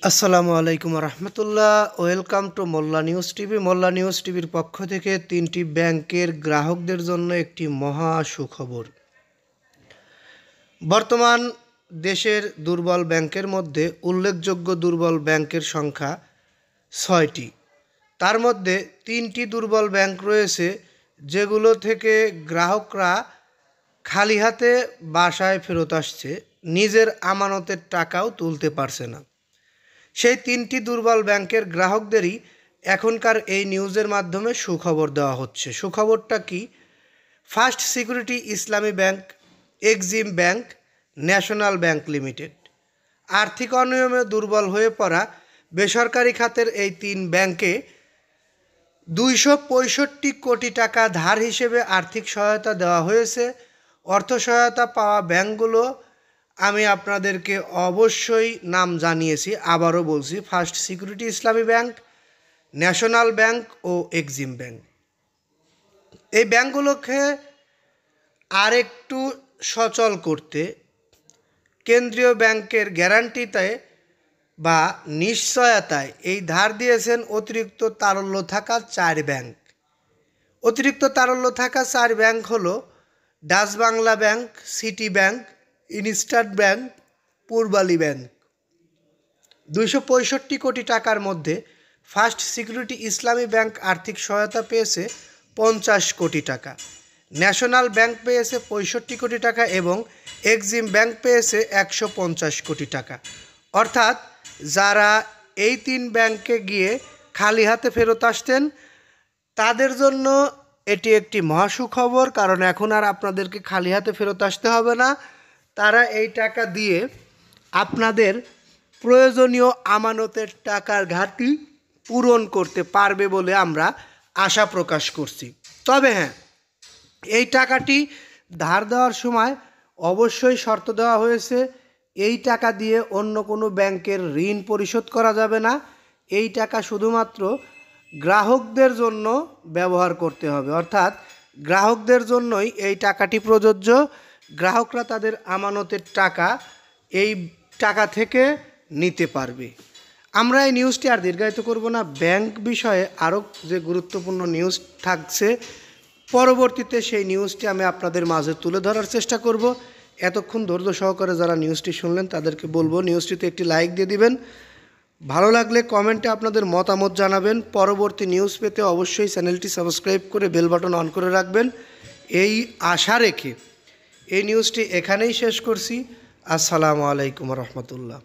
আসসালামু আলাইকুম রহমতুল্লাহ। Welcome to Molla news TV. Molla news টিভির পক্ষ থেকে তিনটি ব্যাংকের গ্রাহকদের জন্য একটি মহা সুখবর। বর্তমান দেশের দুর্বল ব্যাংকের মধ্যে উল্লেখযোগ্য দুর্বল ব্যাংকের সংখ্যা ৬টি। তার মধ্যে ৩টি দুর্বল ব্যাংক রয়েছে যেগুলো থেকে গ্রাহকরা খালি হাতে বাসায় ফেরত আসছে, নিজের আমানতের টাকাও তুলতে পারছে না। সেই ৩টি দুর্বল ব্যাংকের গ্রাহকদেরই এখনকার এই নিউজের মাধ্যমে সুখবর দেওয়া হচ্ছে। সুখবরটা কি? ফার্স্ট সিকিউরিটি ইসলামী bank, Exim bank, national bank limited. আর্থিক অনিয়মে দুর্বল হয়ে পড়া বেসরকারি খাতের এই ৩ ব্যাংকে ২৬৫ কোটি টাকা ধার হিসেবে আর্থিক সহায়তা দেওয়া হয়েছে। অর্থ সহায়তা পাওয়া ব্যাংকগুলো আমি আপনাদেরকে অবশ্যই নাম জানিয়েছি, আবারও বলছি, ফার্স্ট সিকিউরিটি ইসলামী ব্যাংক, ন্যাশনাল ব্যাংক ও এক্সিম ব্যাংক। এই ব্যাংকগুলোকে আরেকটু সচল করতে কেন্দ্রীয় ব্যাংকের গ্যারান্টিতে বা নিশ্চয়তায় এই ধার দিয়েছেন অতিরিক্ত তারল্য থাকা ৪ ব্যাংক। অতিরিক্ত তারল্য থাকা ৪ ব্যাংক হলো Dutch Bangla bank, city bank, ইনস্টার্ট ব্যাংক, পূর্বালী ব্যাংক। ২৬৫ কোটি টাকার মধ্যে ফার্স্ট সিকিউরিটি ইসলামী ব্যাংক আর্থিক সহায়তা পেয়েছে ৫০ কোটি টাকা, ন্যাশনাল ব্যাংক পেয়েছে ৬৫ কোটি টাকা এবং এক্সিম ব্যাংক পেয়েছে ১৫০ কোটি টাকা। অর্থাৎ যারা এই ৩ ব্যাংকে গিয়ে খালি হাতে ফেরত আসতেন তাদের জন্য এটি একটি মহাসুখবর, কারণ এখন আর আপনাদেরকে খালি হাতে ফেরত আসতে হবে না। তারা এই টাকা দিয়ে আপনাদের প্রয়োজনীয় আমানতের টাকার ঘাটতি পূরণ করতে পারবে বলে আমরা আশা প্রকাশ করছি। তবে হ্যাঁ, এই টাকাটি ধার দেওয়ার সময় অবশ্যই শর্ত দেওয়া হয়েছে, এই টাকা দিয়ে অন্য কোনো ব্যাংকের ঋণ পরিশোধ করা যাবে না। এই টাকা শুধুমাত্র গ্রাহকদের জন্য ব্যবহার করতে হবে, অর্থাৎ গ্রাহকদের জন্যই এই টাকাটি প্রযোজ্য। গ্রাহকরা তাদের আমানতের টাকা এই টাকা থেকে নিতে পারবে। আমরা এই নিউজটি আর দীর্ঘায়িত করব না। ব্যাংক বিষয়ে আরও যে গুরুত্বপূর্ণ নিউজ থাকছে পরবর্তীতে সেই নিউজটি আমি আপনাদের মাঝে তুলে ধরার চেষ্টা করব। এতক্ষণ ধৈর্য সহকারে যারা নিউজটি শুনলেন তাদেরকে বলবো নিউজটিতে একটি লাইক দিয়ে দিবেন। ভালো লাগলে কমেন্টে আপনাদের মতামত জানাবেন। পরবর্তী নিউজ পেতে অবশ্যই চ্যানেলটি সাবস্ক্রাইব করে বেল বাটন অন করে রাখবেন। এই আশা রেখে এই নিউজটি এখানেই শেষ করছি। আসসালামু আলাইকুম রহমতুল্লাহ।